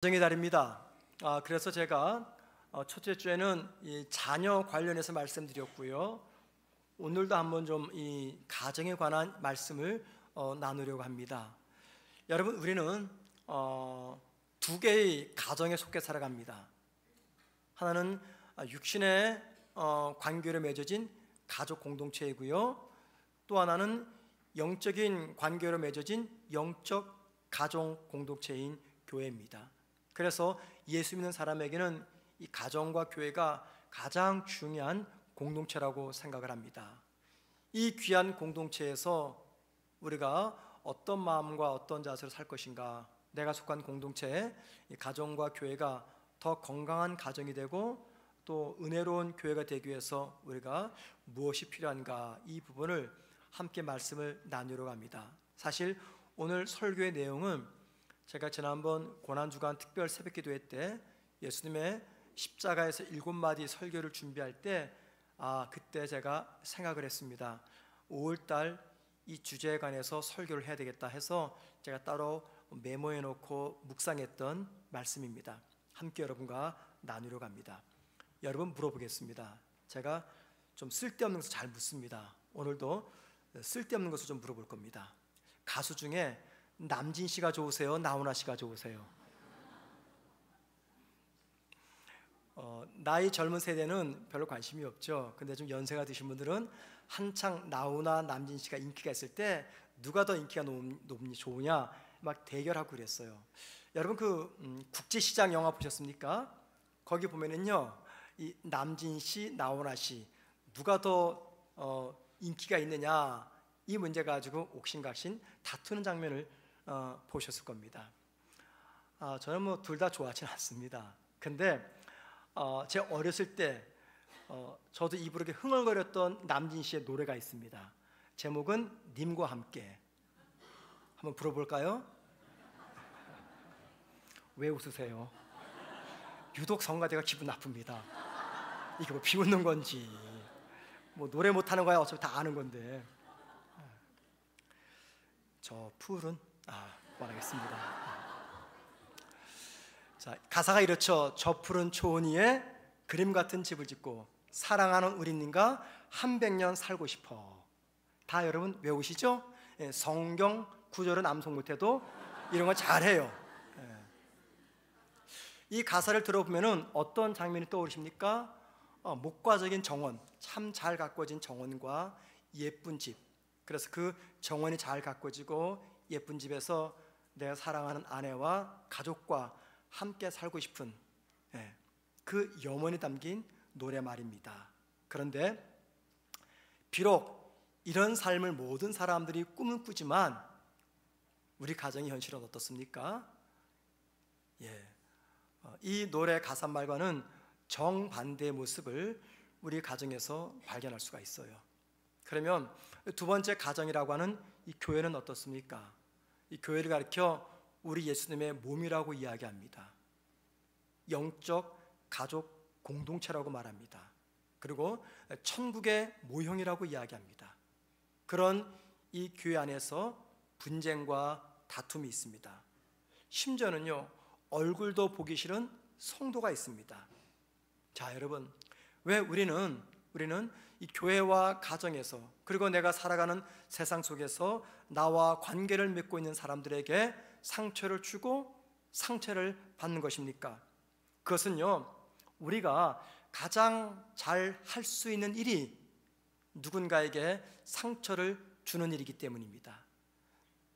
가정의 달입니다. 그래서 제가 첫째 주에는 이 자녀 관련해서 말씀드렸고요. 오늘도 한번 좀 이 가정에 관한 말씀을 나누려고 합니다. 여러분, 우리는 두 개의 가정에 속해 살아갑니다. 하나는 육신의 관계로 맺어진 가족 공동체이고요. 또 하나는 영적인 관계로 맺어진 영적 가정 공동체인 교회입니다. 그래서 예수 믿는 사람에게는 이 가정과 교회가 가장 중요한 공동체라고 생각을 합니다. 이 귀한 공동체에서 우리가 어떤 마음과 어떤 자세로 살 것인가, 내가 속한 공동체, 이 가정과 교회가 더 건강한 가정이 되고 또 은혜로운 교회가 되기 위해서 우리가 무엇이 필요한가, 이 부분을 함께 말씀을 나누려고 합니다. 사실 오늘 설교의 내용은 제가 지난번 고난주간 특별 새벽기도회 때 예수님의 십자가에서 7마디 설교를 준비할 때 그때 제가 생각을 했습니다. 5월달 이 주제에 관해서 설교를 해야 되겠다 해서 제가 따로 메모해 놓고 묵상했던 말씀입니다. 함께 여러분과 나누려고 합니다. 여러분, 물어보겠습니다. 제가 좀 쓸데없는 것을 잘 묻습니다. 오늘도 쓸데없는 것을 좀 물어볼 겁니다. 가수 중에 남진 씨가 좋으세요? 나훈아 씨가 좋으세요? 나이 젊은 세대는 별로 관심이 없죠. 근데 좀 연세가 드신 분들은 한창 나훈아, 남진 씨가 인기가 있을 때 누가 더 인기가 좋으냐 막 대결하고 그랬어요. 여러분, 국제시장 영화 보셨습니까? 거기 보면은요, 이 남진 씨, 나훈아 씨 누가 더 인기가 있느냐, 이 문제 가지고 옥신각신 다투는 장면을 보셨을 겁니다. 저는 둘 다 좋아하지는 않습니다. 근데 제 어렸을 때 저도 입으로 흥얼거렸던 남진 씨의 노래가 있습니다. 제목은 님과 함께. 한번 불러볼까요? 왜 웃으세요? 유독 성가대가 기분 나쁩니다. 이게 뭐 비웃는 건지 뭐 노래 못하는 거야 어차피 다 아는 건데. 저 푸른 그만하겠습니다. 자, 가사가 이렇죠. 저 푸른 초원 위에 그림 같은 집을 짓고 사랑하는 우리님과 100년 살고 싶어. 다 여러분 외우시죠? 성경 구절은 암송 못해도 이런 거 잘해요. 이 가사를 들어보면 어떤 장면이 떠오르십니까? 목과적인 정원, 참 잘 가꿔진 정원과 예쁜 집. 그래서 그 정원이 잘 가꿔지고 예쁜 집에서 내가 사랑하는 아내와 가족과 함께 살고 싶은 그 염원이 담긴 노래말입니다. 그런데 비록 이런 삶을 모든 사람들이 꿈을 꾸지만 우리 가정의 현실은 어떻습니까? 이 노래 가사말과는 정반대의 모습을 우리 가정에서 발견할 수가 있어요. 그러면 두 번째 가정이라고 하는 이 교회는 어떻습니까? 이 교회를 가리켜 우리 예수님의 몸이라고 이야기합니다. 영적 가족 공동체라고 말합니다. 그리고 천국의 모형이라고 이야기합니다. 그런 이 교회 안에서 분쟁과 다툼이 있습니다. 심지어는요, 얼굴도 보기 싫은 성도가 있습니다. 자, 여러분, 왜 우리는 이 교회와 가정에서, 그리고 내가 살아가는 세상 속에서 나와 관계를 맺고 있는 사람들에게 상처를 주고 상처를 받는 것입니까? 그것은요, 우리가 가장 잘 할 수 있는 일이 누군가에게 상처를 주는 일이기 때문입니다.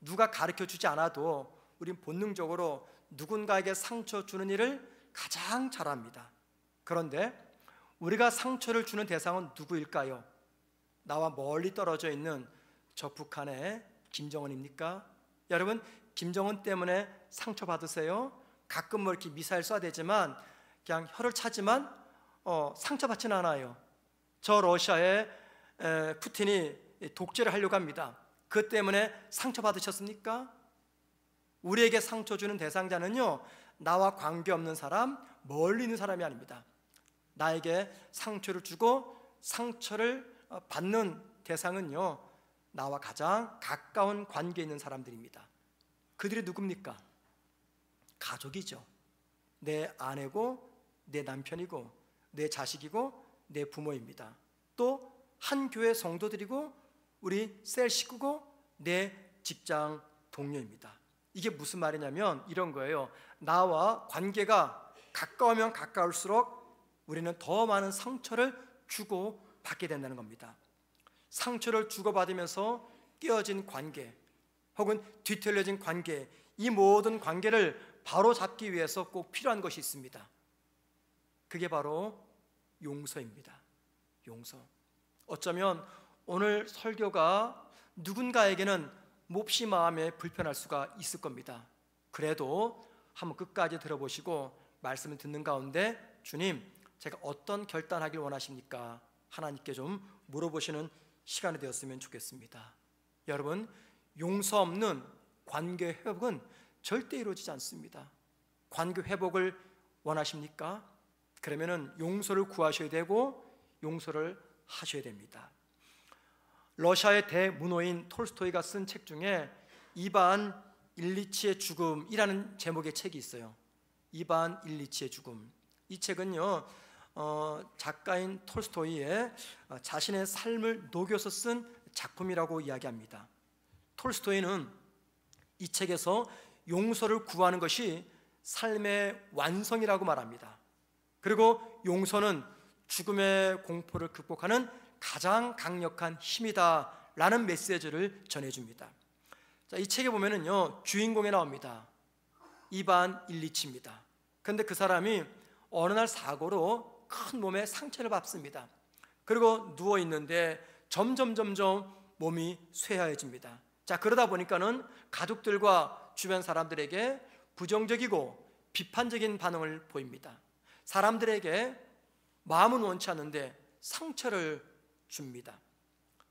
누가 가르쳐 주지 않아도 우린 본능적으로 누군가에게 상처 주는 일을 가장 잘합니다. 그런데 우리가 상처를 주는 대상은 누구일까요? 나와 멀리 떨어져 있는 저 북한의 김정은입니까? 여러분, 김정은 때문에 상처받으세요? 가끔 뭐 이렇게 미사일 쏴대지만 그냥 혀를 차지만 상처받지는 않아요. 저 러시아의 푸틴이 독재를 하려고 합니다. 그 때문에 상처받으셨습니까? 우리에게 상처 주는 대상자는요, 나와 관계없는 사람, 멀리 있는 사람이 아닙니다. 나에게 상처를 주고 상처를 받는 대상은요, 나와 가장 가까운 관계에 있는 사람들입니다. 그들이 누굽니까? 가족이죠. 내 아내고 내 남편이고 내 자식이고 내 부모입니다. 또 한 교회 성도들이고 우리 셀 식구고 내 직장 동료입니다. 이게 무슨 말이냐면 이런 거예요. 나와 관계가 가까우면 가까울수록 우리는 더 많은 상처를 주고받게 된다는 겁니다. 상처를 주고받으면서 깨어진 관계 혹은 뒤틀려진 관계, 이 모든 관계를 바로 잡기 위해서 꼭 필요한 것이 있습니다. 그게 바로 용서입니다. 용서. 어쩌면 오늘 설교가 누군가에게는 몹시 마음에 불편할 수가 있을 겁니다. 그래도 한번 끝까지 들어보시고 말씀을 듣는 가운데 주님, 제가 어떤 결단하길 원하십니까? 하나님께 좀 물어보시는 시간이 되었으면 좋겠습니다. 여러분, 용서 없는 관계 회복은 절대 이루어지지 않습니다. 관계 회복을 원하십니까? 그러면은 용서를 구하셔야 되고 용서를 하셔야 됩니다. 러시아의 대문호인 톨스토이가 쓴 책 중에 이반 일리치의 죽음이라는 제목의 책이 있어요. 이반 일리치의 죽음. 이 책은요, 작가인 톨스토이의 자신의 삶을 녹여서 쓴 작품이라고 이야기합니다. 톨스토이는 이 책에서 용서를 구하는 것이 삶의 완성이라고 말합니다. 그리고 용서는 죽음의 공포를 극복하는 가장 강력한 힘이다라는 메시지를 전해줍니다. 자, 이 책에 보면은요, 주인공에 나옵니다. 이반 일리치입니다. 그런데 그 사람이 어느 날 사고로 큰 몸에 상처를 받습니다. 그리고 누워 있는데 점점 몸이 쇠하해집니다. 자, 그러다 보니까는 가족들과 주변 사람들에게 부정적이고 비판적인 반응을 보입니다. 사람들에게 마음은 원치 않는데 상처를 줍니다.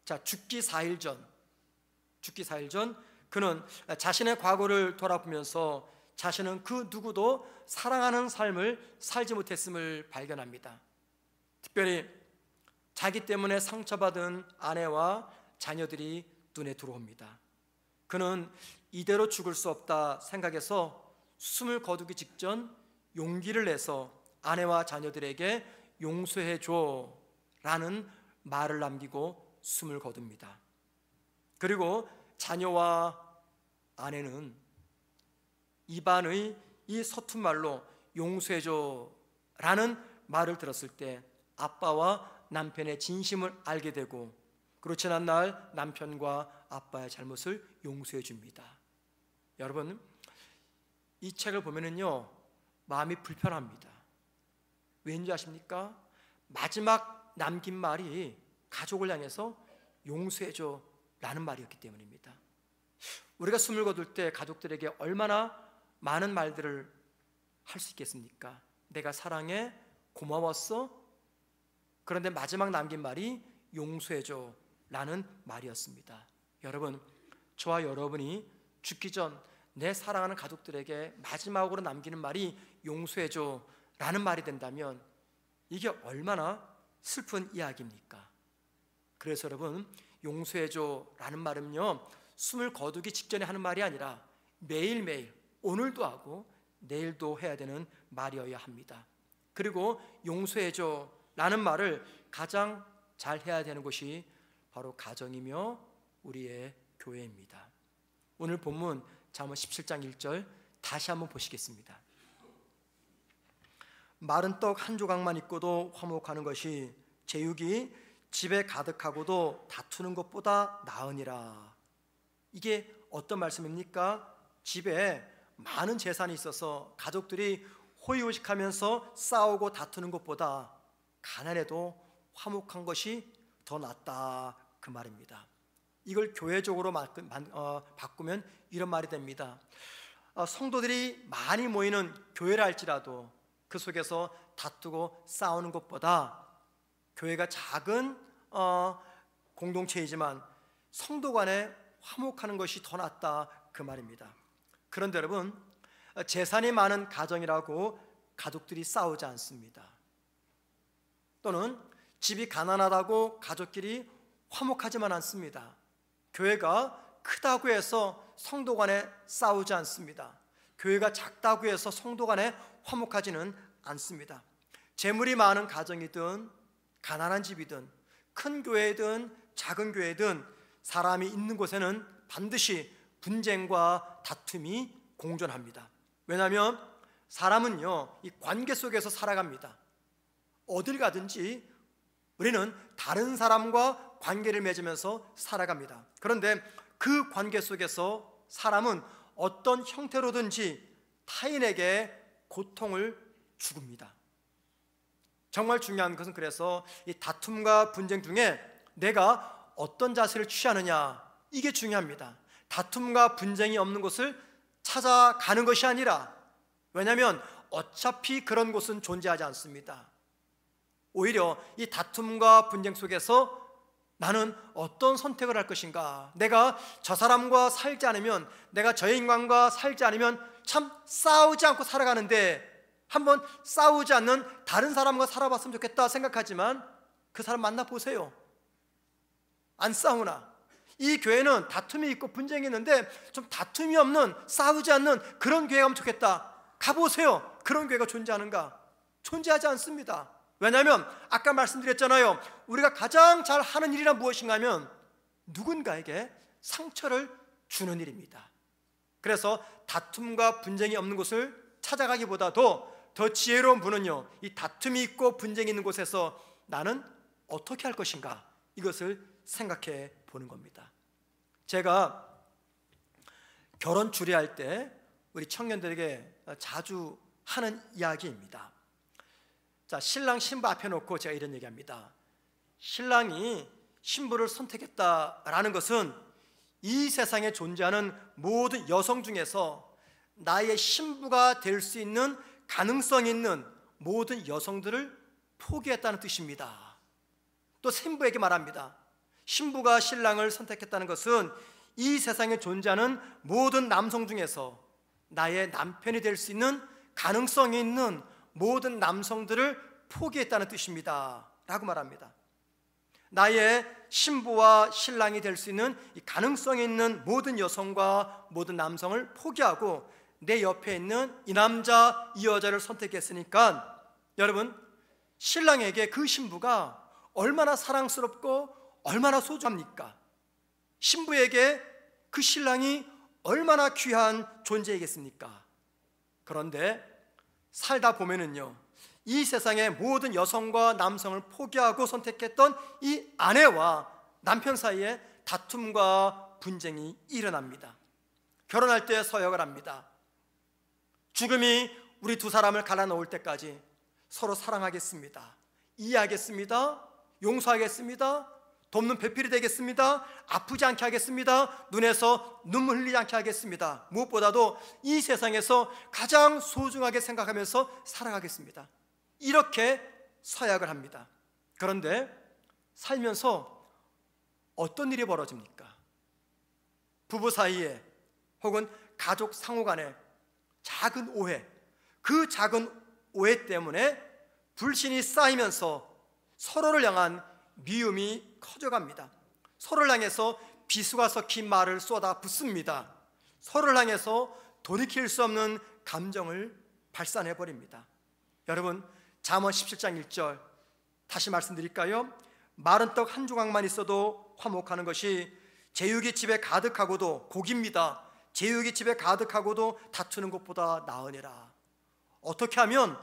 자, 죽기 4일 전 그는 자신의 과거를 돌아보면서 자신은 그 누구도 사랑하는 삶을 살지 못했음을 발견합니다. 특별히 자기 때문에 상처받은 아내와 자녀들이 눈에 들어옵니다. 그는 이대로 죽을 수 없다 생각해서 숨을 거두기 직전 용기를 내서 아내와 자녀들에게 용서해줘 라는 말을 남기고 숨을 거둡니다. 그리고 자녀와 아내는 이반의 이 서툰 말로 용서해줘 라는 말을 들었을 때 아빠와 남편의 진심을 알게 되고, 그리고 지난날 남편과 아빠의 잘못을 용서해 줍니다. 여러분, 이 책을 보면은요, 마음이 불편합니다. 왠지 아십니까? 마지막 남긴 말이 가족을 향해서 용서해줘 라는 말이었기 때문입니다. 우리가 숨을 거둘 때 가족들에게 얼마나 많은 말들을 할 수 있겠습니까? 내가 사랑해, 고마웠어. 그런데 마지막 남긴 말이 용서해줘 라는 말이었습니다. 여러분, 저와 여러분이 죽기 전 내 사랑하는 가족들에게 마지막으로 남기는 말이 용서해줘 라는 말이 된다면 이게 얼마나 슬픈 이야기입니까? 그래서 여러분, 용서해줘 라는 말은요, 숨을 거두기 직전에 하는 말이 아니라 매일매일, 오늘도 하고 내일도 해야 되는 말이어야 합니다. 그리고 용서해줘 라는 말을 가장 잘 해야 되는 곳이 바로 가정이며 우리의 교회입니다. 오늘 본문 잠언 17장 1절 다시 한번 보시겠습니다. 마른 떡 한 조각만 있고도 화목하는 것이 제육이 집에 가득하고도 다투는 것보다 나으니라. 이게 어떤 말씀입니까? 집에 많은 재산이 있어서 가족들이 호의호식하면서 싸우고 다투는 것보다 가난해도 화목한 것이 더 낫다, 그 말입니다. 이걸 교회적으로 바꾸면 이런 말이 됩니다. 성도들이 많이 모이는 교회라 할지라도 그 속에서 다투고 싸우는 것보다 교회가 작은 공동체이지만 성도 간에 화목하는 것이 더 낫다, 그 말입니다. 그런데 여러분, 재산이 많은 가정이라고 가족들이 싸우지 않습니다. 또는 집이 가난하다고 가족끼리 화목하지만 않습니다. 교회가 크다고 해서 성도 간에 싸우지 않습니다. 교회가 작다고 해서 성도 간에 화목하지는 않습니다. 재물이 많은 가정이든 가난한 집이든 큰 교회든 작은 교회든 사람이 있는 곳에는 반드시 분쟁과 다툼이 공존합니다. 왜냐하면 사람은요, 이 관계 속에서 살아갑니다. 어딜 가든지 우리는 다른 사람과 관계를 맺으면서 살아갑니다. 그런데 그 관계 속에서 사람은 어떤 형태로든지 타인에게 고통을 주급니다. 정말 중요한 것은 그래서 이 다툼과 분쟁 중에 내가 어떤 자세를 취하느냐, 이게 중요합니다. 다툼과 분쟁이 없는 곳을 찾아가는 것이 아니라, 왜냐하면 어차피 그런 곳은 존재하지 않습니다. 오히려 이 다툼과 분쟁 속에서 나는 어떤 선택을 할 것인가, 내가 저 사람과 살지 않으면, 내가 저 인간과 살지 않으면 참 싸우지 않고 살아가는데 한번 싸우지 않는 다른 사람과 살아봤으면 좋겠다 생각하지만 그 사람 만나보세요. 안 싸우나? 이 교회는 다툼이 있고 분쟁이 있는데 좀 다툼이 없는, 싸우지 않는 그런 교회 가면 좋겠다. 가보세요. 그런 교회가 존재하는가? 존재하지 않습니다. 왜냐하면 아까 말씀드렸잖아요. 우리가 가장 잘 하는 일이란 무엇인가 하면 누군가에게 상처를 주는 일입니다. 그래서 다툼과 분쟁이 없는 곳을 찾아가기보다도 더 지혜로운 분은요, 이 다툼이 있고 분쟁이 있는 곳에서 나는 어떻게 할 것인가, 이것을 생각해 보는 겁니다. 제가 결혼 주례할 때 우리 청년들에게 자주 하는 이야기입니다. 자, 신랑 신부 앞에 놓고 제가 이런 얘기합니다. 신랑이 신부를 선택했다라는 것은 이 세상에 존재하는 모든 여성 중에서 나의 신부가 될 수 있는 가능성 있는 모든 여성들을 포기했다는 뜻입니다. 또 신부에게 말합니다. 신부가 신랑을 선택했다는 것은 이 세상에 존재하는 모든 남성 중에서 나의 남편이 될 수 있는 가능성이 있는 모든 남성들을 포기했다는 뜻입니다 라고 말합니다. 나의 신부와 신랑이 될 수 있는 이 가능성이 있는 모든 여성과 모든 남성을 포기하고 내 옆에 있는 이 남자, 이 여자를 선택했으니까 여러분, 신랑에게 그 신부가 얼마나 사랑스럽고 얼마나 소중합니까? 신부에게 그 신랑이 얼마나 귀한 존재이겠습니까? 그런데 살다 보면은요, 이 세상의 모든 여성과 남성을 포기하고 선택했던 이 아내와 남편 사이에 다툼과 분쟁이 일어납니다. 결혼할 때 서약을 합니다. 죽음이 우리 두 사람을 갈라놓을 때까지 서로 사랑하겠습니다, 이해하겠습니다, 용서하겠습니다, 돕는 배필이 되겠습니다, 아프지 않게 하겠습니다, 눈에서 눈물 흘리지 않게 하겠습니다, 무엇보다도 이 세상에서 가장 소중하게 생각하면서 살아가겠습니다, 이렇게 서약을 합니다. 그런데 살면서 어떤 일이 벌어집니까? 부부 사이에 혹은 가족 상호 간에 작은 오해, 그 작은 오해 때문에 불신이 쌓이면서 서로를 향한 미움이 커져갑니다. 서로를 향해서 비수가 섞인 말을 쏟아붓습니다. 서로를 향해서 돌이킬 수 없는 감정을 발산해버립니다. 여러분, 잠언 17장 1절 다시 말씀드릴까요? 마른 떡 한 조각만 있어도 화목하는 것이 제육이 집에 가득하고도 고기입니다. 제육이 집에 가득하고도 다투는 것보다 나으니라. 어떻게 하면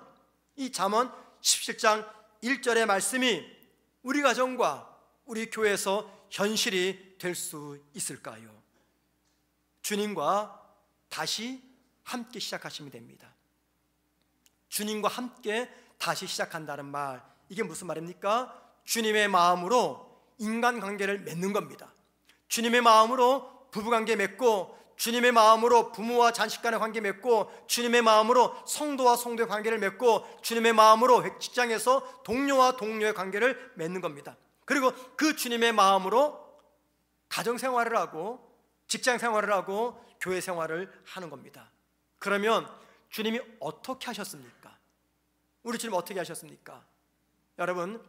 이 잠언 17장 1절의 말씀이 우리 가정과 우리 교회에서 현실이 될 수 있을까요? 주님과 다시 함께 시작하시면 됩니다. 주님과 함께 다시 시작한다는 말, 이게 무슨 말입니까? 주님의 마음으로 인간관계를 맺는 겁니다. 주님의 마음으로 부부관계 맺고, 주님의 마음으로 부모와 자식 간의 관계 맺고, 주님의 마음으로 성도와 성도의 관계를 맺고, 주님의 마음으로 직장에서 동료와 동료의 관계를 맺는 겁니다. 그리고 그 주님의 마음으로 가정생활을 하고 직장생활을 하고 교회생활을 하는 겁니다. 그러면 주님이 어떻게 하셨습니까? 우리 주님 어떻게 하셨습니까? 여러분,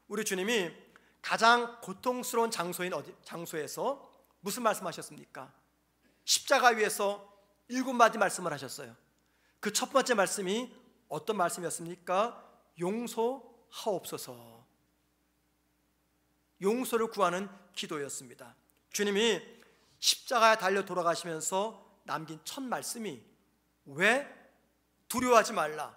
우리 주님이 가장 고통스러운 장소에서 무슨 말씀하셨습니까? 십자가 위에서 7마디 말씀을 하셨어요. 그 첫 번째 말씀이 어떤 말씀이었습니까? 용서하옵소서. 용서를 구하는 기도였습니다. 주님이 십자가에 달려 돌아가시면서 남긴 첫 말씀이 왜 두려워하지 말라,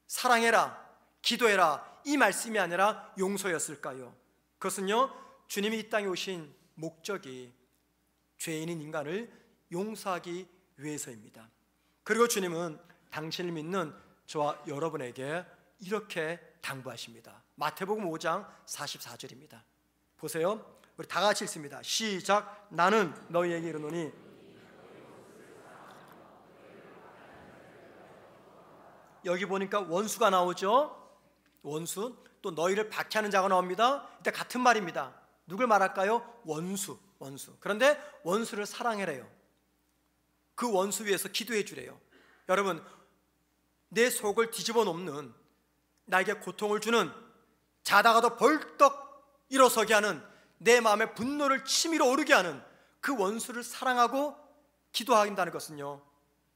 사랑해라, 기도해라, 이 말씀이 아니라 용서였을까요? 그것은요, 주님이 이 땅에 오신 목적이 죄인인 인간을 용서하기 위해서입니다. 그리고 주님은 당신을 믿는 저와 여러분에게 이렇게 당부하십니다. 마태복음 5장 44절입니다. 보세요. 우리 다 같이 읽습니다. 시작. 나는 너희에게 이르노니 여기 보니까 원수가 나오죠. 원수, 또 너희를 박해하는 자가 나옵니다. 이때 같은 말입니다. 누굴 말할까요? 원수. 그런데 원수를 사랑해래요. 그 원수 위해서 기도해 주래요. 여러분, 내 속을 뒤집어 놓는, 나에게 고통을 주는, 자다가도 벌떡 일어서게 하는, 내 마음의 분노를 치밀어 오르게 하는 그 원수를 사랑하고 기도한다는 것은요,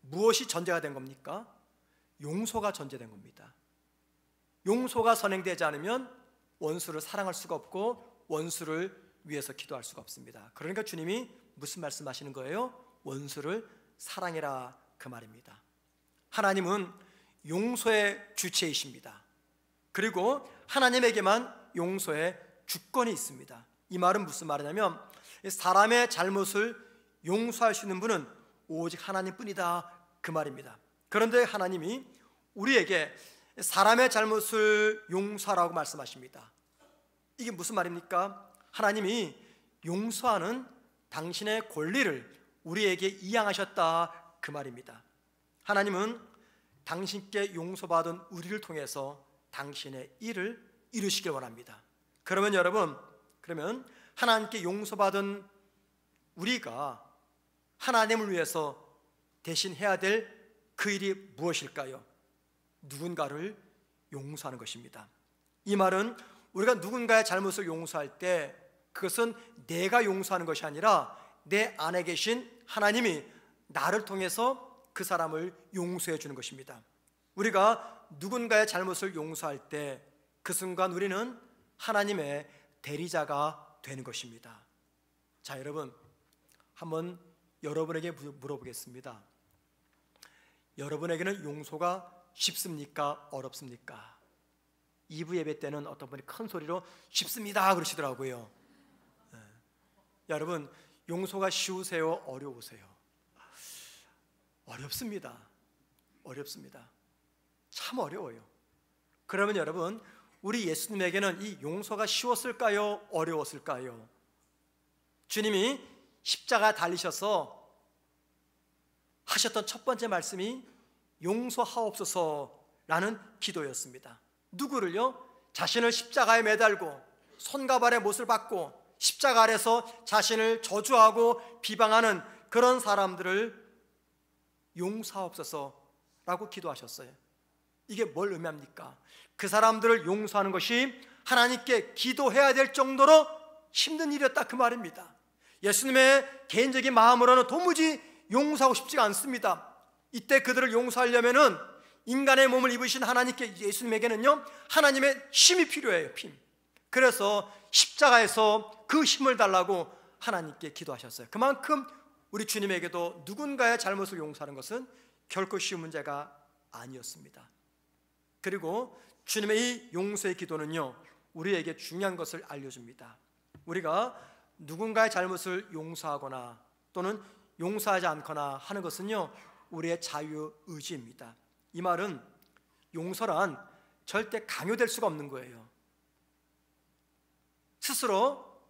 무엇이 전제가 된 겁니까? 용서가 전제된 겁니다. 용서가 선행되지 않으면 원수를 사랑할 수가 없고 원수를 위해서 기도할 수가 없습니다. 그러니까 주님이 무슨 말씀하시는 거예요? 원수를 사랑해라, 그 말입니다. 하나님은 용서의 주체이십니다. 그리고 하나님에게만 용서의 주권이 있습니다. 이 말은 무슨 말이냐면, 사람의 잘못을 용서할 수 있는 분은 오직 하나님뿐이다, 그 말입니다. 그런데 하나님이 우리에게 사람의 잘못을 용서하라고 말씀하십니다. 이게 무슨 말입니까? 하나님이 용서하는 당신의 권리를 우리에게 이양하셨다, 그 말입니다. 하나님은 당신께 용서받은 우리를 통해서 당신의 일을 이루시길 원합니다. 그러면 여러분, 하나님께 용서받은 우리가 하나님을 위해서 대신 해야 될 그 일이 무엇일까요? 누군가를 용서하는 것입니다. 이 말은 우리가 누군가의 잘못을 용서할 때 그것은 내가 용서하는 것이 아니라 내 안에 계신 하나님이 나를 통해서 그 사람을 용서해 주는 것입니다. 우리가 누군가의 잘못을 용서할 때 그 순간 우리는 하나님의 대리자가 되는 것입니다. 자, 여러분, 한번 여러분에게 물어보겠습니다. 여러분에게는 용서가 쉽습니까? 어렵습니까? 2부 예배 때는 어떤 분이 큰 소리로 쉽습니다 그러시더라고요. 여러분, 용서가 쉬우세요? 어려우세요? 어렵습니다. 참 어려워요. 그러면 여러분, 우리 예수님에게는 이 용서가 쉬웠을까요? 어려웠을까요? 주님이 십자가 달리셔서 하셨던 첫 번째 말씀이 용서하옵소서라는 기도였습니다. 누구를요? 자신을 십자가에 매달고 손과 발에 못을 박고 십자가 아래서 자신을 저주하고 비방하는 그런 사람들을 용서하옵소서라고 기도하셨어요. 이게 뭘 의미합니까? 그 사람들을 용서하는 것이 하나님께 기도해야 될 정도로 힘든 일이었다, 그 말입니다. 예수님의 개인적인 마음으로는 도무지 용서하고 싶지가 않습니다. 이때 그들을 용서하려면은 인간의 몸을 입으신 하나님께, 예수님에게는요, 하나님의 힘이 필요해요, 힘. 그래서 십자가에서 그 힘을 달라고 하나님께 기도하셨어요. 그만큼 우리 주님에게도 누군가의 잘못을 용서하는 것은 결코 쉬운 문제가 아니었습니다. 그리고 주님의 이 용서의 기도는요, 우리에게 중요한 것을 알려줍니다. 우리가 누군가의 잘못을 용서하거나 또는 용서하지 않거나 하는 것은요, 우리의 자유의지입니다. 이 말은 용서란 절대 강요될 수가 없는 거예요. 스스로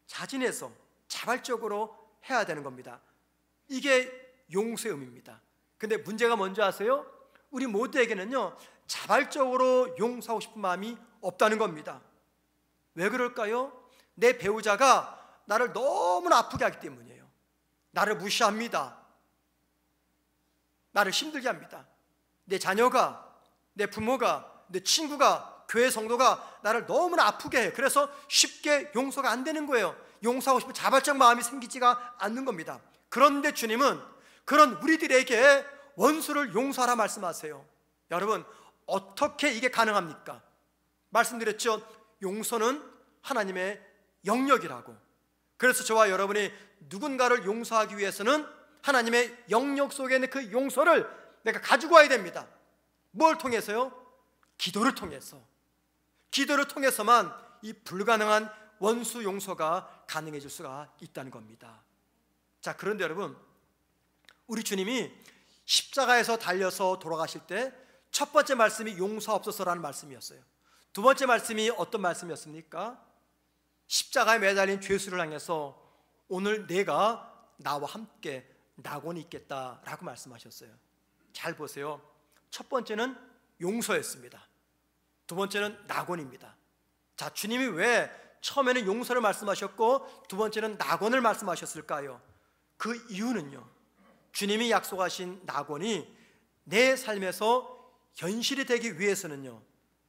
자진해서 자발적으로 해야 되는 겁니다. 이게 용서의 의미입니다. 근데 문제가 뭔지 아세요? 우리 모두에게는요, 자발적으로 용서하고 싶은 마음이 없다는 겁니다. 왜 그럴까요? 내 배우자가 나를 너무나 아프게 하기 때문이에요. 나를 무시합니다. 나를 힘들게 합니다. 내 자녀가, 내 부모가, 내 친구가, 교회 성도가 나를 너무나 아프게 해요. 그래서 쉽게 용서가 안 되는 거예요. 용서하고 싶은 자발적 마음이 생기지가 않는 겁니다. 그런데 주님은 그런 우리들에게 원수를 용서하라 말씀하세요. 여러분, 어떻게 이게 가능합니까? 말씀드렸죠. 용서는 하나님의 영역이라고. 그래서 저와 여러분이 누군가를 용서하기 위해서는 하나님의 영역 속에 있는 그 용서를 내가 가지고 와야 됩니다. 뭘 통해서요? 기도를 통해서. 기도를 통해서만 이 불가능한 원수 용서가 가능해질 수가 있다는 겁니다. 자, 그런데 여러분, 우리 주님이 십자가에서 달려서 돌아가실 때 첫 번째 말씀이 용서하옵소서라는 말씀이었어요. 두 번째 말씀이 어떤 말씀이었습니까? 십자가에 매달린 죄수를 향해서 오늘 내가 나와 함께 낙원이 있겠다라고 말씀하셨어요. 잘 보세요. 첫 번째는 용서였습니다. 두 번째는 낙원입니다. 자, 주님이 왜 처음에는 용서를 말씀하셨고 두 번째는 낙원을 말씀하셨을까요? 그 이유는요, 주님이 약속하신 낙원이 내 삶에서 현실이 되기 위해서는요,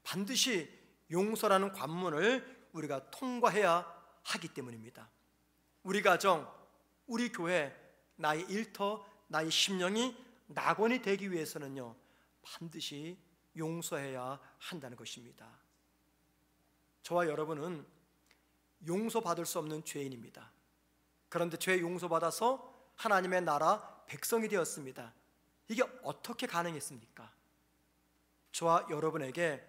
반드시 용서라는 관문을 우리가 통과해야 하기 때문입니다. 우리 가정, 우리 교회, 나의 일터, 나의 심령이 낙원이 되기 위해서는요, 반드시 용서해야 한다는 것입니다. 저와 여러분은 용서받을 수 없는 죄인입니다. 그런데 죄 용서받아서 하나님의 나라 백성이 되었습니다. 이게 어떻게 가능했습니까? 저와 여러분에게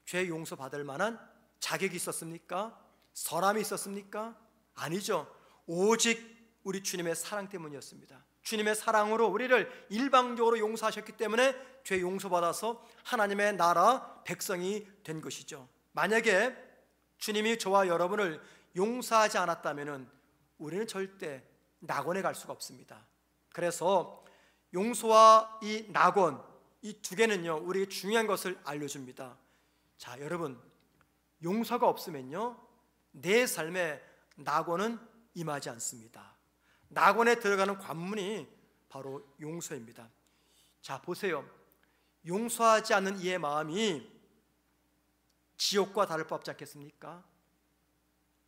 죄 용서받을 만한 자격이 있었습니까? 선함이 있었습니까? 아니죠. 오직 우리 주님의 사랑 때문이었습니다. 주님의 사랑으로 우리를 일방적으로 용서하셨기 때문에 죄 용서받아서 하나님의 나라 백성이 된 것이죠. 만약에 주님이 저와 여러분을 용서하지 않았다면 우리는 절대 낙원에 갈 수가 없습니다. 그래서 용서와 이 낙원, 이 두 개는요, 우리에게 중요한 것을 알려줍니다. 자, 여러분, 용서가 없으면요, 내 삶에 낙원은 임하지 않습니다. 낙원에 들어가는 관문이 바로 용서입니다. 자, 보세요. 용서하지 않는 이의 마음이 지옥과 다를 바 없지 않겠습니까?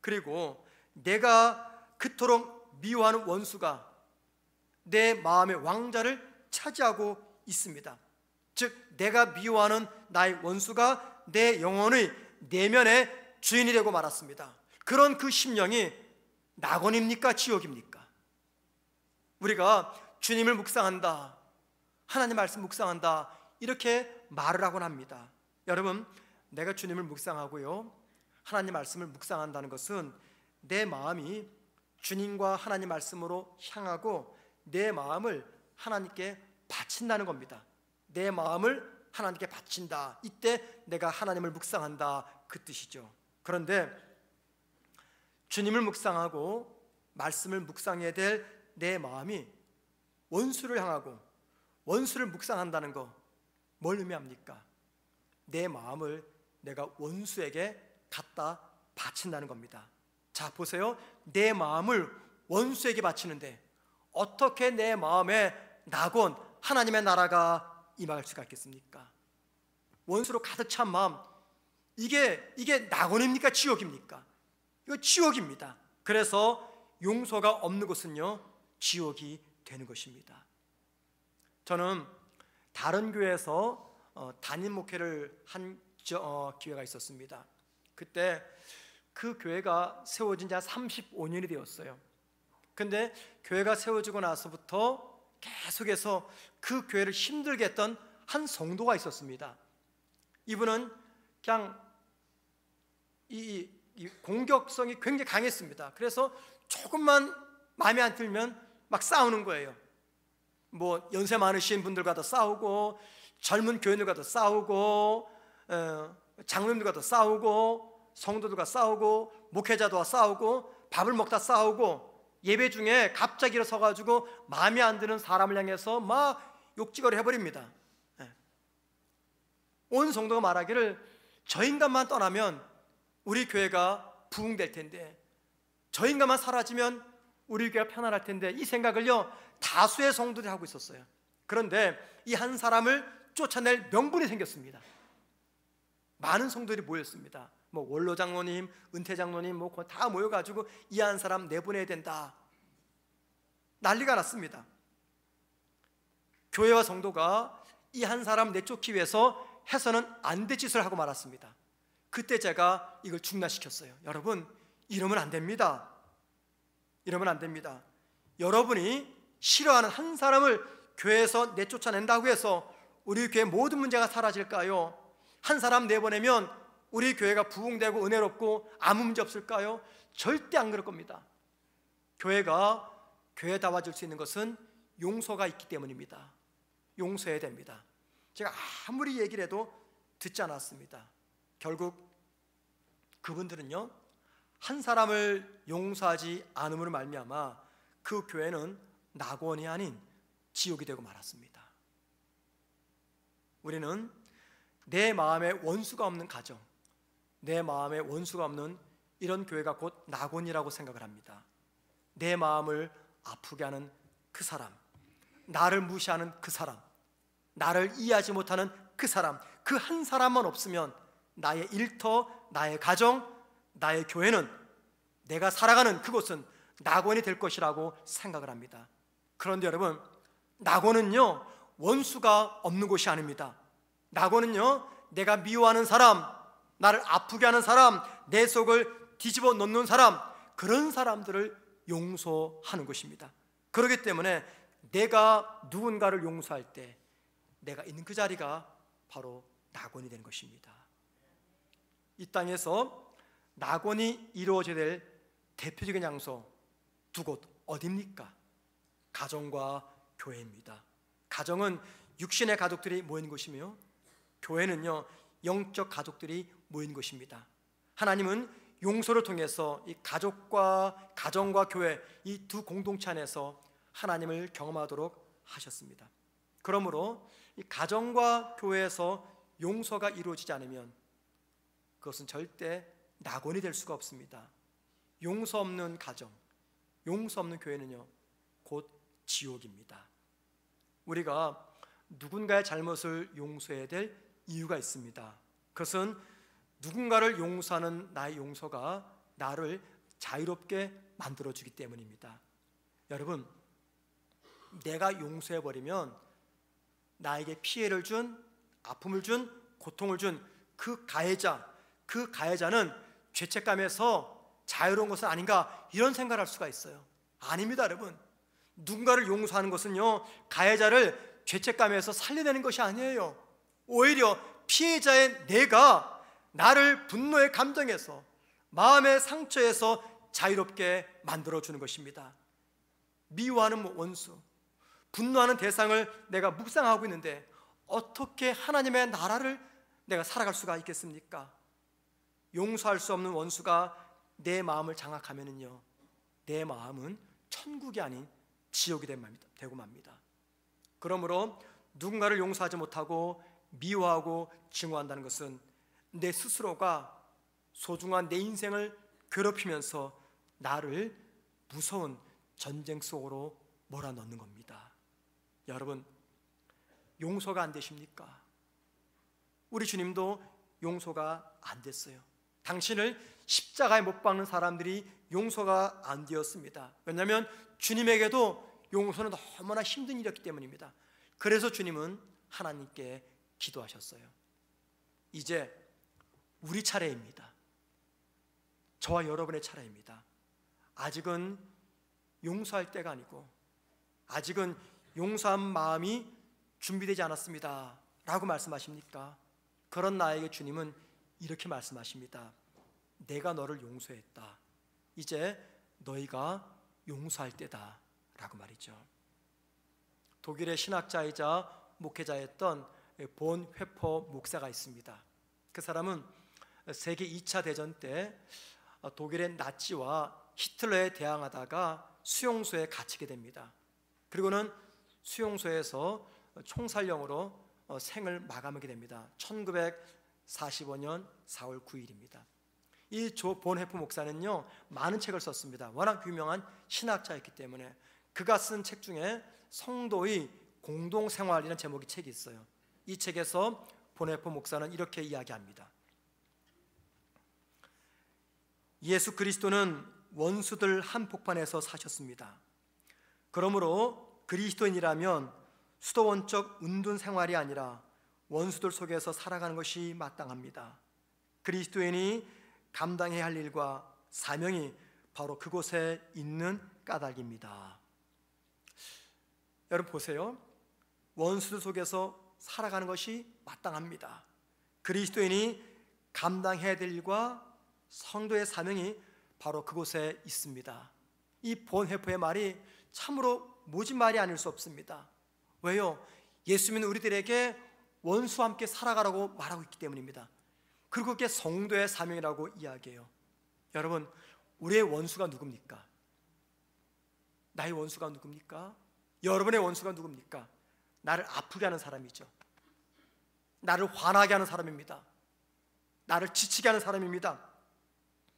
그리고 내가 그토록 미워하는 원수가 내 마음의 왕자를 차지하고 있습니다. 즉, 내가 미워하는 나의 원수가 내 영혼의 내면의 주인이 되고 말았습니다. 그런 그 심령이 낙원입니까? 지옥입니까? 우리가 주님을 묵상한다, 하나님 말씀 묵상한다, 이렇게 말을 하곤 합니다. 여러분, 내가 주님을 묵상하고요, 하나님 말씀을 묵상한다는 것은 내 마음이 주님과 하나님 말씀으로 향하고 내 마음을 하나님께 바친다는 겁니다. 내 마음을 하나님께 바친다, 이때 내가 하나님을 묵상한다, 그 뜻이죠. 그런데 주님을 묵상하고 말씀을 묵상해야 될 내 마음이 원수를 향하고 원수를 묵상한다는 거, 뭘 의미합니까? 내 마음을 내가 원수에게 갖다 바친다는 겁니다. 자, 보세요. 내 마음을 원수에게 바치는데 어떻게 내 마음에 낙원, 하나님의 나라가 임할 수가 있겠습니까? 원수로 가득 찬 마음, 이게 낙원입니까? 지옥입니까? 이거 지옥입니다. 그래서 용서가 없는 곳은요, 지옥이 되는 것입니다. 저는 다른 교회에서 담임 목회를 한 기회가 있었습니다. 그때 그 교회가 세워진 지 한 35년이 되었어요. 근데 교회가 세워지고 나서부터 계속해서 그 교회를 힘들게 했던 한 성도가 있었습니다. 이분은 그냥 이 공격성이 굉장히 강했습니다. 그래서 조금만 마음에 안 들면 막 싸우는 거예요. 뭐 연세 많으신 분들과도 싸우고, 젊은 교인들과도 싸우고, 장로님들과도 싸우고, 성도들과 싸우고, 목회자들과 싸우고, 밥을 먹다 싸우고, 예배 중에 갑자기 일어서가지고 마음에 안 드는 사람을 향해서 막 욕지거리 해버립니다. 온 성도가 말하기를, 저 인간만 떠나면 우리 교회가 부흥될 텐데, 저 인간만 사라지면 우리 교회가 편안할 텐데, 이 생각을요 다수의 성도들이 하고 있었어요. 그런데 이 한 사람을 쫓아낼 명분이 생겼습니다. 많은 성도들이 모였습니다. 뭐 원로 장로님, 은퇴 장로님 뭐 다 모여가지고 이 한 사람 내보내야 된다, 난리가 났습니다. 교회와 성도가 이 한 사람 내쫓기 위해서 해서는 안 될 짓을 하고 말았습니다. 그때 제가 이걸 중단시켰어요. 여러분, 이러면 안 됩니다. 이러면 안 됩니다. 여러분이 싫어하는 한 사람을 교회에서 내쫓아낸다고 해서 우리 교회 모든 문제가 사라질까요? 한 사람 내보내면 우리 교회가 부흥되고 은혜롭고 아무 문제 없을까요? 절대 안 그럴 겁니다. 교회가 교회다워질 수 있는 것은 용서가 있기 때문입니다. 용서해야 됩니다. 제가 아무리 얘기를 해도 듣지 않았습니다. 결국 그분들은요, 한 사람을 용서하지 않음으로 말미암아 그 교회는 낙원이 아닌 지옥이 되고 말았습니다. 우리는 내 마음에 원수가 없는 가정, 내 마음에 원수가 없는 이런 교회가 곧 낙원이라고 생각을 합니다. 내 마음을 아프게 하는 그 사람, 나를 무시하는 그 사람, 나를 이해하지 못하는 그 사람, 그 한 사람만 없으면 나의 일터, 나의 가정, 나의 교회는, 내가 살아가는 그곳은 낙원이 될 것이라고 생각을 합니다. 그런데 여러분, 낙원은요 원수가 없는 곳이 아닙니다. 낙원은요 내가 미워하는 사람, 나를 아프게 하는 사람, 내 속을 뒤집어 놓는 사람, 그런 사람들을 용서하는 것입니다. 그렇기 때문에 내가 누군가를 용서할 때 내가 있는 그 자리가 바로 낙원이 되는 것입니다. 이 땅에서 낙원이 이루어져야 될 대표적인 장소 두 곳 어디입니까? 가정과 교회입니다. 가정은 육신의 가족들이 모인 곳이며 교회는요 영적 가족들이 모인 곳입니다. 하나님은 용서를 통해서 이 가족과 가정과 교회, 이 두 공동체 안에서 하나님을 경험하도록 하셨습니다. 그러므로 이 가정과 교회에서 용서가 이루어지지 않으면 그것은 절대 낙원이 될 수가 없습니다. 용서 없는 가정, 용서 없는 교회는요 곧 지옥입니다. 우리가 누군가의 잘못을 용서해야 될 이유가 있습니다. 그것은 누군가를 용서하는 나의 용서가 나를 자유롭게 만들어주기 때문입니다. 여러분, 내가 용서해버리면 나에게 피해를 준, 아픔을 준, 고통을 준 그 가해자는 죄책감에서 자유로운 것은 아닌가, 이런 생각을 할 수가 있어요. 아닙니다. 여러분, 누군가를 용서하는 것은요 가해자를 죄책감에서 살려내는 것이 아니에요. 오히려 피해자의 내가 나를 분노의 감정에서, 마음의 상처에서 자유롭게 만들어주는 것입니다. 미워하는 원수, 분노하는 대상을 내가 묵상하고 있는데 어떻게 하나님의 나라를 내가 살아갈 수가 있겠습니까? 용서할 수 없는 원수가 내 마음을 장악하면은요 내 마음은 천국이 아닌 지옥이 되고 맙니다. 그러므로 누군가를 용서하지 못하고 미워하고 증오한다는 것은 내 스스로가 소중한 내 인생을 괴롭히면서 나를 무서운 전쟁 속으로 몰아넣는 겁니다. 여러분, 용서가 안 되십니까? 우리 주님도 용서가 안 됐어요. 당신을 십자가에 못 박는 사람들이 용서가 안 되었습니다. 왜냐하면 주님에게도 용서는 너무나 힘든 일이었기 때문입니다. 그래서 주님은 하나님께 기도하셨어요. 이제 우리 차례입니다. 저와 여러분의 차례입니다. 아직은 용서할 때가 아니고, 아직은 용서한 마음이 준비되지 않았습니다 라고 말씀하십니까? 그런 나에게 주님은 이렇게 말씀하십니다. 내가 너를 용서했다. 이제 너희가 용서할 때다 라고 말이죠. 독일의 신학자이자 목회자였던 본 회퍼 목사가 있습니다. 그 사람은 세계 2차 대전 때 독일의 나치와 히틀러에 대항하다가 수용소에 갇히게 됩니다. 그리고는 수용소에서 총살령으로 생을 마감하게 됩니다. 1945년 4월 9일입니다. 이 본 회퍼 목사는요 많은 책을 썼습니다. 워낙 유명한 신학자였기 때문에 그가 쓴 책 중에 성도의 공동생활이라는 제목의 책이 있어요. 이 책에서 본 회퍼 목사는 이렇게 이야기합니다. 예수 그리스도는 원수들 한복판에서 사셨습니다. 그러므로 그리스도인이라면 수도원적 은둔 생활이 아니라 원수들 속에서 살아가는 것이 마땅합니다. 그리스도인이 감당해야 할 일과 사명이 바로 그곳에 있는 까닭입니다. 여러분 보세요. 원수들 속에서 살아가는 것이 마땅합니다. 그리스도인이 감당해야 될 일과 성도의 사명이 바로 그곳에 있습니다. 이 본회포의 말이 참으로 모진 말이 아닐 수 없습니다. 왜요? 예수 믿는 우리들에게 원수와 함께 살아가라고 말하고 있기 때문입니다. 그리고 그게 성도의 사명이라고 이야기해요. 여러분, 우리의 원수가 누굽니까? 나의 원수가 누굽니까? 여러분의 원수가 누굽니까? 나를 아프게 하는 사람이죠. 나를 화나게 하는 사람입니다. 나를 지치게 하는 사람입니다.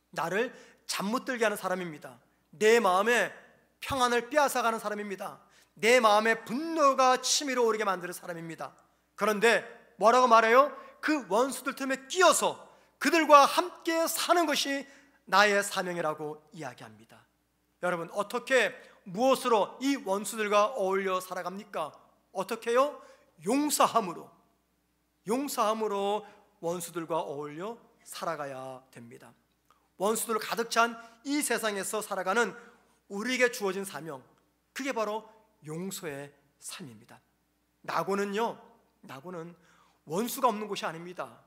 나를 잠 못 들게 하는 사람입니다. 내 마음에 평안을 빼앗아가는 사람입니다. 내 마음에 분노가 치밀어 오르게 만드는 사람입니다. 그런데 뭐라고 말해요? 그 원수들 틈에 끼어서 그들과 함께 사는 것이 나의 사명이라고 이야기합니다. 여러분, 어떻게 무엇으로 이 원수들과 어울려 살아갑니까? 어떻게요? 용서함으로 원수들과 어울려 살아가야 됩니다. 원수들 가득 찬 이 세상에서 살아가는 우리에게 주어진 사명, 그게 바로 용서의 삶입니다. 낙원은 원수가 없는 곳이 아닙니다.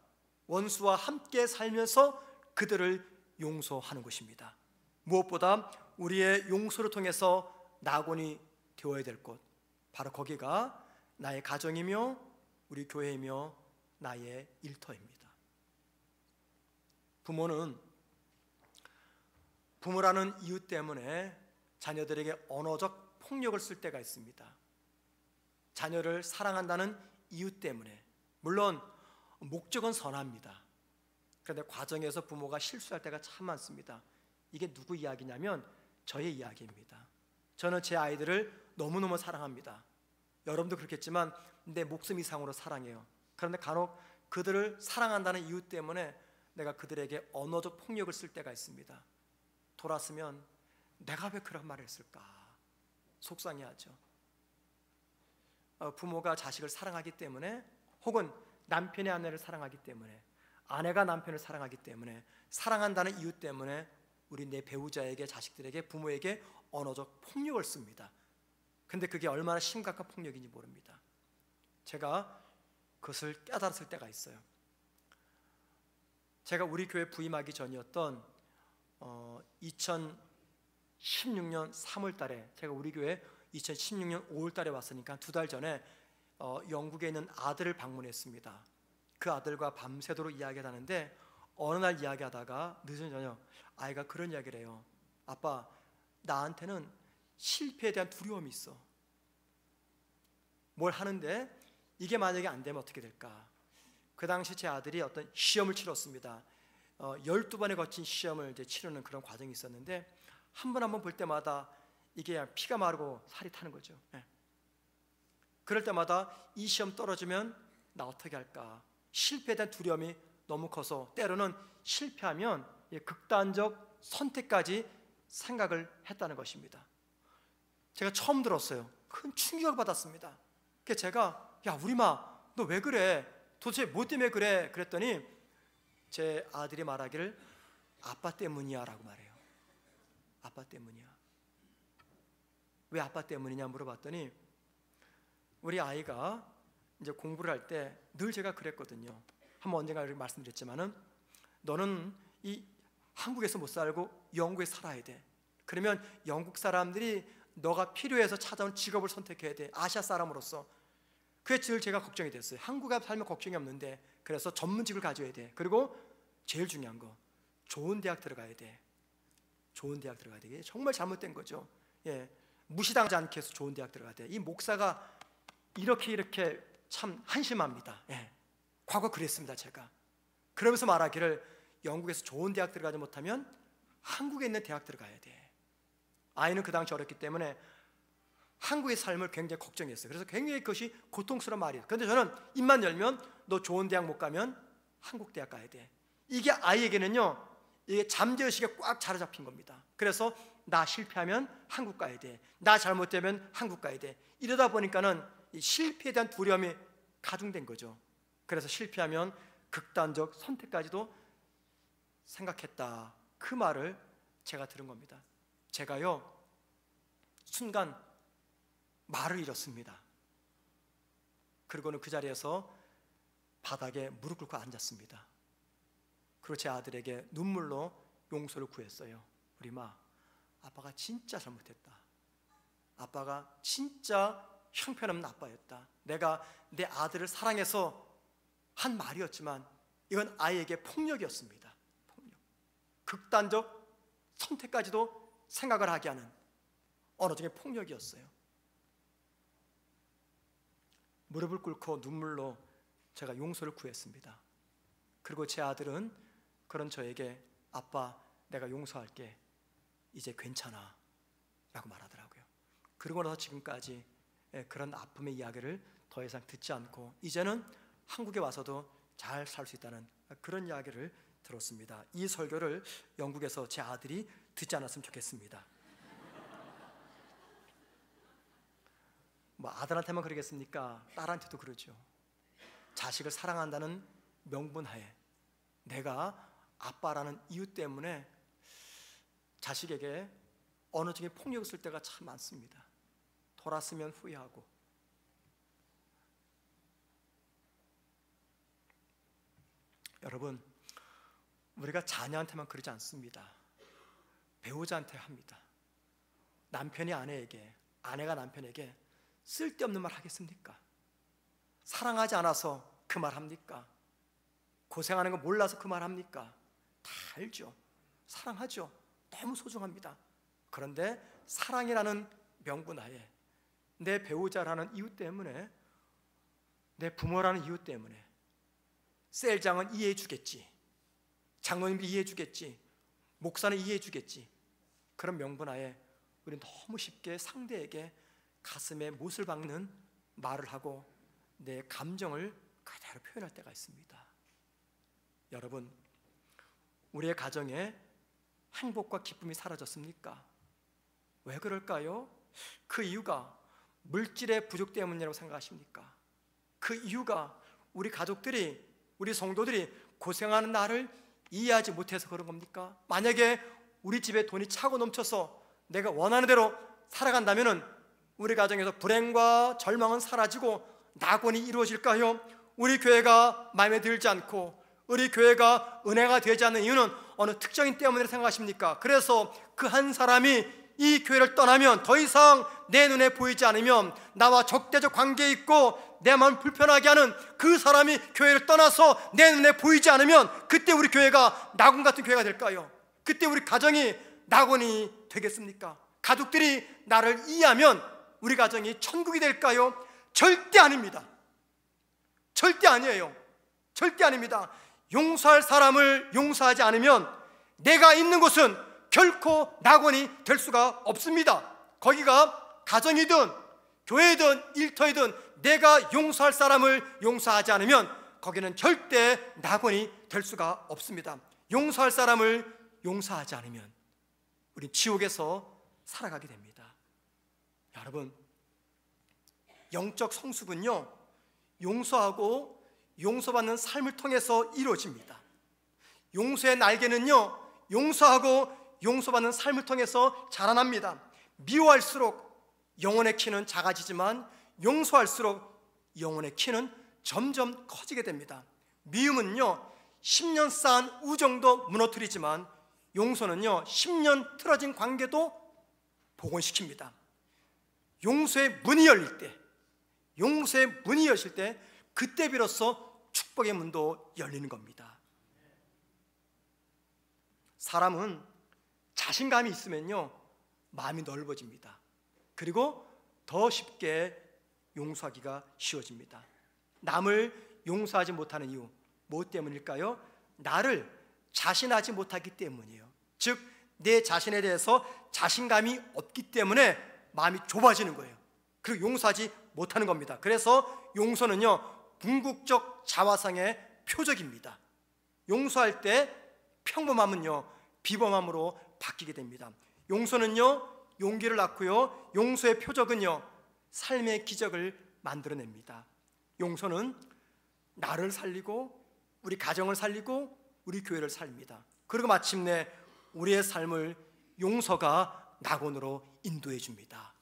원수와 함께 살면서 그들을 용서하는 것입니다. 무엇보다 우리의 용서를 통해서 낙원이 되어야 될 곳, 바로 거기가 나의 가정이며 우리 교회이며 나의 일터입니다. 부모라는 이유 때문에 자녀들에게 언어적 폭력을 쓸 때가 있습니다. 자녀를 사랑한다는 이유 때문에. 물론 목적은 선합니다. 그런데 과정에서 부모가 실수할 때가 참 많습니다. 이게 누구 이야기냐면 저의 이야기입니다. 저는 제 아이들을 너무너무 사랑합니다. 여러분도 그렇겠지만 내 목숨 이상으로 사랑해요. 그런데 간혹 그들을 사랑한다는 이유 때문에 내가 그들에게 언어적 폭력을 쓸 때가 있습니다. 돌았으면 내가 왜 그런 말을 했을까 속상해하죠. 부모가 자식을 사랑하기 때문에, 혹은 남편이 아내를 사랑하기 때문에, 아내가 남편을 사랑하기 때문에, 사랑한다는 이유 때문에 우리 내 배우자에게, 자식들에게, 부모에게 언어적 폭력을 씁니다. 근데 그게 얼마나 심각한 폭력인지 모릅니다. 제가 그것을 깨달았을 때가 있어요. 제가 우리 교회 부임하기 전이었던 2016년 3월 달에, 제가 우리 교회 2016년 5월 달에 왔으니까 2달 전에 영국에 있는 아들을 방문했습니다. 그 아들과 밤새도록 이야기를 하는데, 어느 날 이야기하다가 늦은 저녁 아이가 그런 이야기를 해요. 아빠, 나한테는 실패에 대한 두려움이 있어. 뭘 하는데 이게 만약에 안 되면 어떻게 될까? 그 당시 제 아들이 어떤 시험을 치렀습니다. 12번에 거친 시험을 이제 치르는 그런 과정이 있었는데, 한 번 한 번 볼 때마다 이게 피가 마르고 살이 타는 거죠. 그럴 때마다 이 시험 떨어지면 나 어떻게 할까? 실패에 대한 두려움이 너무 커서 때로는 실패하면 극단적 선택까지 생각을 했다는 것입니다. 제가 처음 들었어요. 큰 충격을 받았습니다. 그래서 제가, 야 우리마, 너 왜 그래? 도대체 뭐 때문에 그래? 그랬더니 제 아들이 말하기를 아빠 때문이야 라고 말해요. 아빠 때문이야. 왜 아빠 때문이냐 물어봤더니, 우리 아이가 이제 공부를 할 때 늘 제가 그랬거든요. 한번 언젠가 이렇게 말씀드렸지만은, 너는 이 한국에서 못 살고 영국에서 살아야 돼. 그러면 영국 사람들이 너가 필요해서 찾아온 직업을 선택해야 돼. 아시아 사람으로서. 그게 늘 제가 걱정이 됐어요. 한국에 살면 걱정이 없는데, 그래서 전문직을 가져야 돼. 그리고 제일 중요한 거, 좋은 대학 들어가야 돼. 좋은 대학 들어가야 돼. 정말 잘못된 거죠. 무시당하지 않게 해서 좋은 대학 들어가야 돼. 이 목사가 이렇게 참 한심합니다. 과거 그랬습니다. 제가 그러면서 말하기를, 영국에서 좋은 대학 들어가지 못하면 한국에 있는 대학 들어가야 돼. 아이는 그 당시 어렸기 때문에 한국의 삶을 굉장히 걱정했어요. 그래서 굉장히 그것이 고통스러운 말이에요. 그런데 저는 입만 열면 너 좋은 대학 못 가면 한국 대학 가야 돼. 이게 아이에게는요, 이게 잠재의식에 꽉 자리잡힌 겁니다. 그래서 나 실패하면 한국 가야 돼. 나 잘못되면 한국 가야 돼. 이러다 보니까는 이 실패에 대한 두려움이 가중된 거죠. 그래서 실패하면 극단적 선택까지도 생각했다. 그 말을 제가 들은 겁니다. 제가요 순간 말을 잃었습니다. 그리고는 그 자리에서 바닥에 무릎 꿇고 앉았습니다. 그리고 제 아들에게 눈물로 용서를 구했어요. 우리 마, 아빠가 진짜 잘못했다. 아빠가 진짜 형편없는 아빠였다. 내가 내 아들을 사랑해서 한 말이었지만 이건 아이에게 폭력이었습니다. 폭력. 극단적 선택까지도 생각을 하게 하는 언어적인 폭력이었어요. 무릎을 꿇고 눈물로 제가 용서를 구했습니다. 그리고 제 아들은 그런 저에게 아빠, 내가 용서할게. 이제 괜찮아 라고 말하더라고요. 그러고 나서 지금까지 그런 아픔의 이야기를 더 이상 듣지 않고 이제는 한국에 와서도 잘 살 수 있다는 그런 이야기를 들었습니다. 이 설교를 영국에서 제 아들이 듣지 않았으면 좋겠습니다. 뭐 아들한테만 그러겠습니까? 딸한테도 그러죠. 자식을 사랑한다는 명분하에 내가 아빠라는 이유 때문에 자식에게 언어적인 폭력을 쓸 때가 참 많습니다. 돌았으면 후회하고. 여러분, 우리가 자녀한테만 그러지 않습니다. 배우자한테 합니다. 남편이 아내에게, 아내가 남편에게 쓸데없는 말 하겠습니까? 사랑하지 않아서 그 말 합니까? 고생하는 거 몰라서 그 말 합니까? 다 알죠. 사랑하죠. 너무 소중합니다. 그런데 사랑이라는 명분하에 내 배우자라는 이유 때문에, 내 부모라는 이유 때문에 셀장은 이해해 주겠지, 장로님도 이해해 주겠지, 목사는 이해해 주겠지, 그런 명분하에 우리는 너무 쉽게 상대에게 가슴에 못을 박는 말을 하고 내 감정을 그대로 표현할 때가 있습니다. 여러분, 우리의 가정에 행복과 기쁨이 사라졌습니까? 왜 그럴까요? 그 이유가 물질의 부족 때문이라고 생각하십니까? 그 이유가 우리 가족들이, 우리 성도들이 고생하는 나를 이해하지 못해서 그런 겁니까? 만약에 우리 집에 돈이 차고 넘쳐서 내가 원하는 대로 살아간다면 우리 가정에서 불행과 절망은 사라지고 낙원이 이루어질까요? 우리 교회가 마음에 들지 않고 우리 교회가 은혜가 되지 않는 이유는 어느 특정인 때문이라고 생각하십니까? 그래서 그 한 사람이 이 교회를 떠나면 더 이상 내 눈에 보이지 않으면 나와 적대적 관계에 있고 내 마음을 불편하게 하는 그 사람이 교회를 떠나서 내 눈에 보이지 않으면 그때 우리 교회가 낙원 같은 교회가 될까요? 그때 우리 가정이 낙원이 되겠습니까? 가족들이 나를 이해하면 우리 가정이 천국이 될까요? 절대 아닙니다. 절대 아니에요. 절대 아닙니다. 용서할 사람을 용서하지 않으면 내가 있는 곳은 결코 낙원이 될 수가 없습니다. 거기가 가정이든 교회든 일터이든 내가 용서할 사람을 용서하지 않으면 거기는 절대 낙원이 될 수가 없습니다. 용서할 사람을 용서하지 않으면 우리 지옥에서 살아가게 됩니다. 여러분, 영적 성숙은요, 용서하고 용서받는 삶을 통해서 이루어집니다. 용서의 날개는요, 용서하고 용서받는 삶을 통해서 자라납니다. 미워할수록 영혼의 키는 작아지지만 용서할수록 영혼의 키는 점점 커지게 됩니다. 미움은요 10년 쌓은 우정도 무너뜨리지만 용서는요 10년 틀어진 관계도 복원시킵니다. 용서의 문이 열릴 때, 용서의 문이 여실 때 그때 비로소 축복의 문도 열리는 겁니다. 사람은 자신감이 있으면요 마음이 넓어집니다. 그리고 더 쉽게 용서하기가 쉬워집니다. 남을 용서하지 못하는 이유 무엇 때문일까요? 나를 자신하지 못하기 때문이에요. 즉 내 자신에 대해서 자신감이 없기 때문에 마음이 좁아지는 거예요. 그리고 용서하지 못하는 겁니다. 그래서 용서는요 궁극적 자화상의 표적입니다. 용서할 때 평범함은요 비범함으로 바뀌게 됩니다. 용서는요 용기를 낳고요 용서의 표적은요 삶의 기적을 만들어냅니다. 용서는 나를 살리고 우리 가정을 살리고 우리 교회를 살립니다. 그리고 마침내 우리의 삶을 용서가 낙원으로 인도해 줍니다.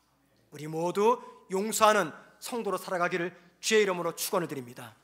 우리 모두 용서하는 성도로 살아가기를 주의 이름으로 축원을 드립니다.